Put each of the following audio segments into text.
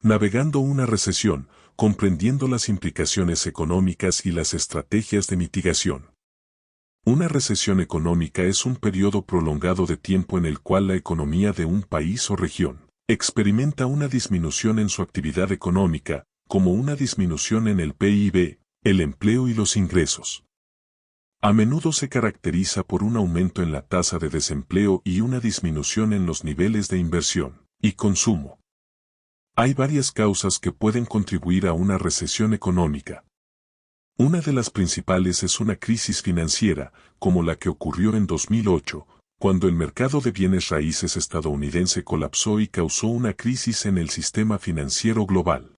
Navegando una recesión, comprendiendo las implicaciones económicas y las estrategias de mitigación. Una recesión económica es un periodo prolongado de tiempo en el cual la economía de un país o región experimenta una disminución en su actividad económica, como una disminución en el PIB, el empleo y los ingresos. A menudo se caracteriza por un aumento en la tasa de desempleo y una disminución en los niveles de inversión y consumo. Hay varias causas que pueden contribuir a una recesión económica. Una de las principales es una crisis financiera, como la que ocurrió en 2008, cuando el mercado de bienes raíces estadounidense colapsó y causó una crisis en el sistema financiero global.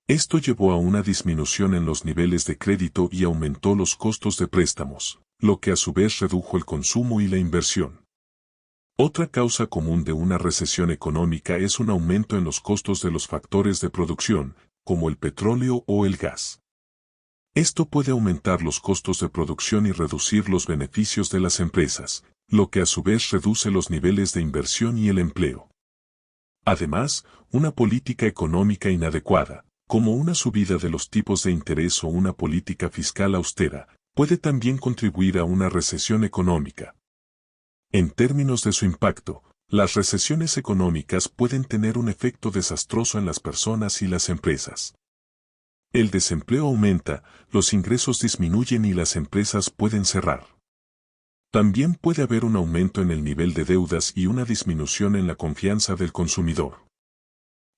Esto llevó a una disminución en los niveles de crédito y aumentó los costos de préstamos, lo que a su vez redujo el consumo y la inversión. Otra causa común de una recesión económica es un aumento en los costos de los factores de producción, como el petróleo o el gas. Esto puede aumentar los costos de producción y reducir los beneficios de las empresas, lo que a su vez reduce los niveles de inversión y el empleo. Además, una política económica inadecuada, como una subida de los tipos de interés o una política fiscal austera, puede también contribuir a una recesión económica. En términos de su impacto, las recesiones económicas pueden tener un efecto desastroso en las personas y las empresas. El desempleo aumenta, los ingresos disminuyen y las empresas pueden cerrar. También puede haber un aumento en el nivel de deudas y una disminución en la confianza del consumidor.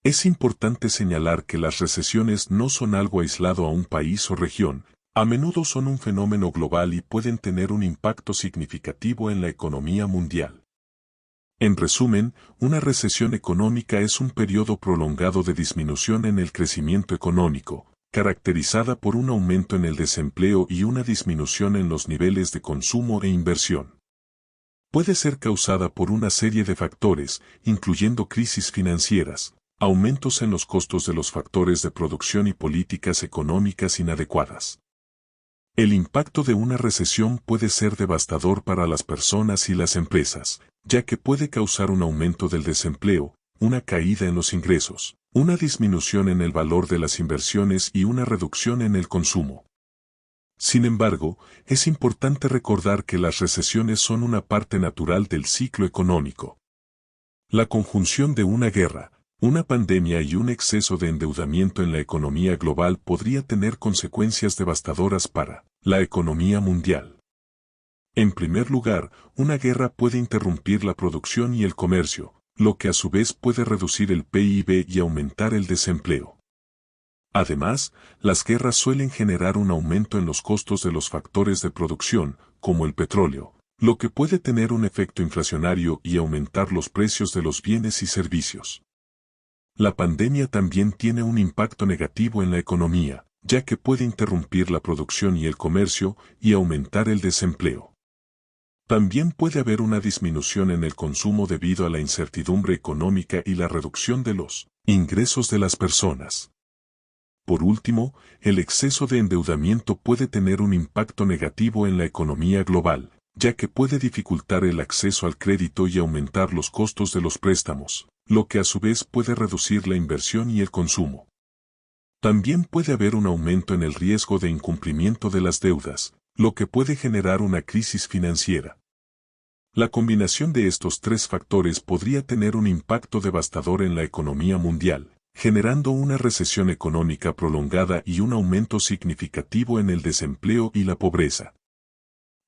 Es importante señalar que las recesiones no son algo aislado a un país o región, a menudo son un fenómeno global y pueden tener un impacto significativo en la economía mundial. En resumen, una recesión económica es un periodo prolongado de disminución en el crecimiento económico, caracterizada por un aumento en el desempleo y una disminución en los niveles de consumo e inversión. Puede ser causada por una serie de factores, incluyendo crisis financieras, aumentos en los costos de los factores de producción y políticas económicas inadecuadas. El impacto de una recesión puede ser devastador para las personas y las empresas, ya que puede causar un aumento del desempleo, una caída en los ingresos, una disminución en el valor de las inversiones y una reducción en el consumo. Sin embargo, es importante recordar que las recesiones son una parte natural del ciclo económico. La conjunción de una guerra, una pandemia y un exceso de endeudamiento en la economía global podría tener consecuencias devastadoras para la economía mundial. En primer lugar, una guerra puede interrumpir la producción y el comercio, lo que a su vez puede reducir el PIB y aumentar el desempleo. Además, las guerras suelen generar un aumento en los costos de los factores de producción, como el petróleo, lo que puede tener un efecto inflacionario y aumentar los precios de los bienes y servicios. La pandemia también tiene un impacto negativo en la economía, ya que puede interrumpir la producción y el comercio y aumentar el desempleo. También puede haber una disminución en el consumo debido a la incertidumbre económica y la reducción de los ingresos de las personas. Por último, el exceso de endeudamiento puede tener un impacto negativo en la economía global, ya que puede dificultar el acceso al crédito y aumentar los costos de los préstamos, lo que a su vez puede reducir la inversión y el consumo. También puede haber un aumento en el riesgo de incumplimiento de las deudas, lo que puede generar una crisis financiera. La combinación de estos tres factores podría tener un impacto devastador en la economía mundial, generando una recesión económica prolongada y un aumento significativo en el desempleo y la pobreza.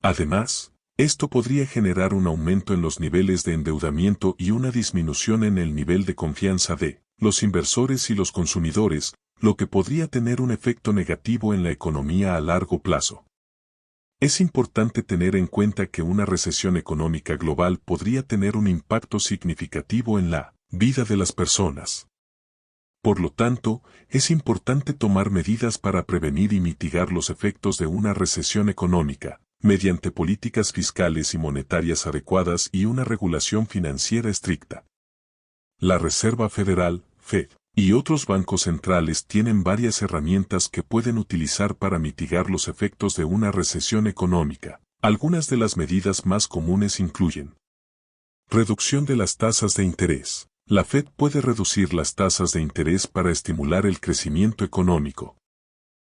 Además, esto podría generar un aumento en los niveles de endeudamiento y una disminución en el nivel de confianza de los inversores y los consumidores, lo que podría tener un efecto negativo en la economía a largo plazo. Es importante tener en cuenta que una recesión económica global podría tener un impacto significativo en la vida de las personas. Por lo tanto, es importante tomar medidas para prevenir y mitigar los efectos de una recesión económica, mediante políticas fiscales y monetarias adecuadas y una regulación financiera estricta. La Reserva Federal, Fed, y otros bancos centrales tienen varias herramientas que pueden utilizar para mitigar los efectos de una recesión económica. Algunas de las medidas más comunes incluyen: reducción de las tasas de interés. La Fed puede reducir las tasas de interés para estimular el crecimiento económico.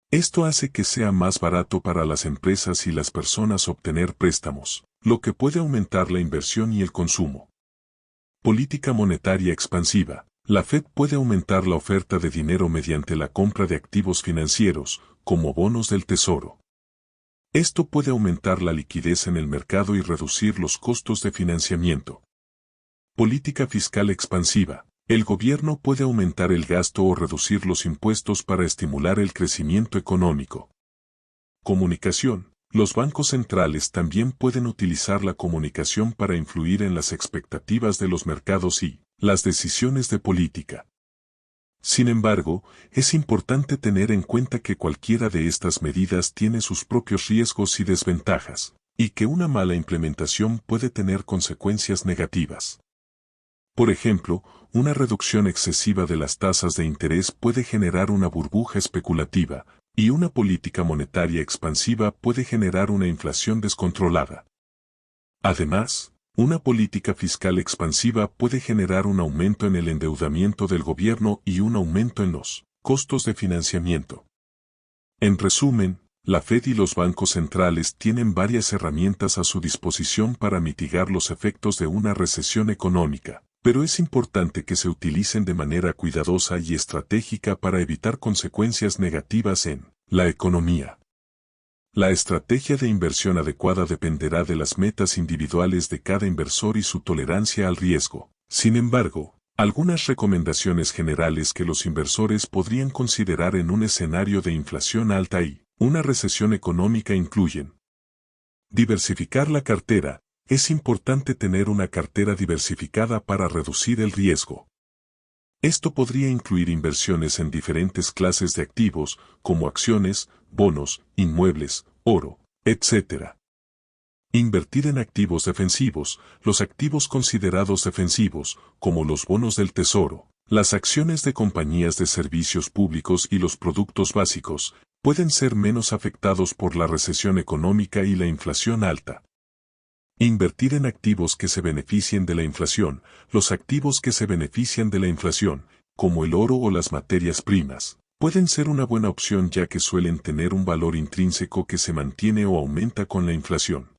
Esto hace que sea más barato para las empresas y las personas obtener préstamos, lo que puede aumentar la inversión y el consumo. Política monetaria expansiva. La Fed puede aumentar la oferta de dinero mediante la compra de activos financieros, como bonos del Tesoro. Esto puede aumentar la liquidez en el mercado y reducir los costos de financiamiento. Política fiscal expansiva. El gobierno puede aumentar el gasto o reducir los impuestos para estimular el crecimiento económico. Comunicación. Los bancos centrales también pueden utilizar la comunicación para influir en las expectativas de los mercados y las decisiones de política. Sin embargo, es importante tener en cuenta que cualquiera de estas medidas tiene sus propios riesgos y desventajas, y que una mala implementación puede tener consecuencias negativas. Por ejemplo, una reducción excesiva de las tasas de interés puede generar una burbuja especulativa, y una política monetaria expansiva puede generar una inflación descontrolada. Además, una política fiscal expansiva puede generar un aumento en el endeudamiento del gobierno y un aumento en los costos de financiamiento. En resumen, la Fed y los bancos centrales tienen varias herramientas a su disposición para mitigar los efectos de una recesión económica, pero es importante que se utilicen de manera cuidadosa y estratégica para evitar consecuencias negativas en la economía. La estrategia de inversión adecuada dependerá de las metas individuales de cada inversor y su tolerancia al riesgo. Sin embargo, algunas recomendaciones generales que los inversores podrían considerar en un escenario de inflación alta y una recesión económica incluyen: diversificar la cartera. Es importante tener una cartera diversificada para reducir el riesgo. Esto podría incluir inversiones en diferentes clases de activos, como acciones, bonos, inmuebles, oro, etc. Invertir en activos defensivos. Los activos considerados defensivos, como los bonos del Tesoro, las acciones de compañías de servicios públicos y los productos básicos, pueden ser menos afectados por la recesión económica y la inflación alta. Invertir en activos que se beneficien de la inflación. Los activos que se benefician de la inflación, como el oro o las materias primas, pueden ser una buena opción ya que suelen tener un valor intrínseco que se mantiene o aumenta con la inflación.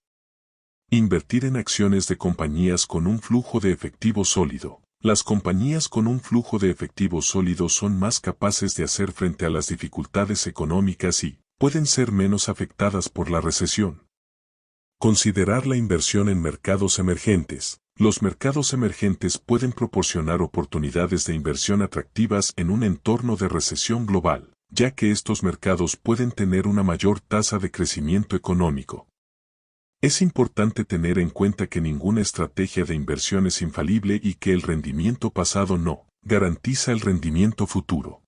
Invertir en acciones de compañías con un flujo de efectivo sólido. Las compañías con un flujo de efectivo sólido son más capaces de hacer frente a las dificultades económicas y pueden ser menos afectadas por la recesión. Considerar la inversión en mercados emergentes. Los mercados emergentes pueden proporcionar oportunidades de inversión atractivas en un entorno de recesión global, ya que estos mercados pueden tener una mayor tasa de crecimiento económico. Es importante tener en cuenta que ninguna estrategia de inversión es infalible y que el rendimiento pasado no garantiza el rendimiento futuro.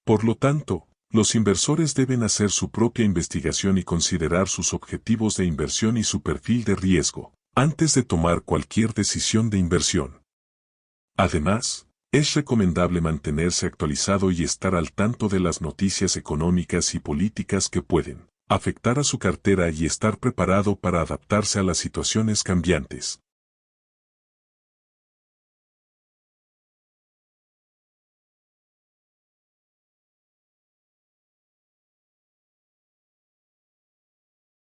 Por lo tanto, los inversores deben hacer su propia investigación y considerar sus objetivos de inversión y su perfil de riesgo, antes de tomar cualquier decisión de inversión. Además, es recomendable mantenerse actualizado y estar al tanto de las noticias económicas y políticas que pueden afectar a su cartera y estar preparado para adaptarse a las situaciones cambiantes.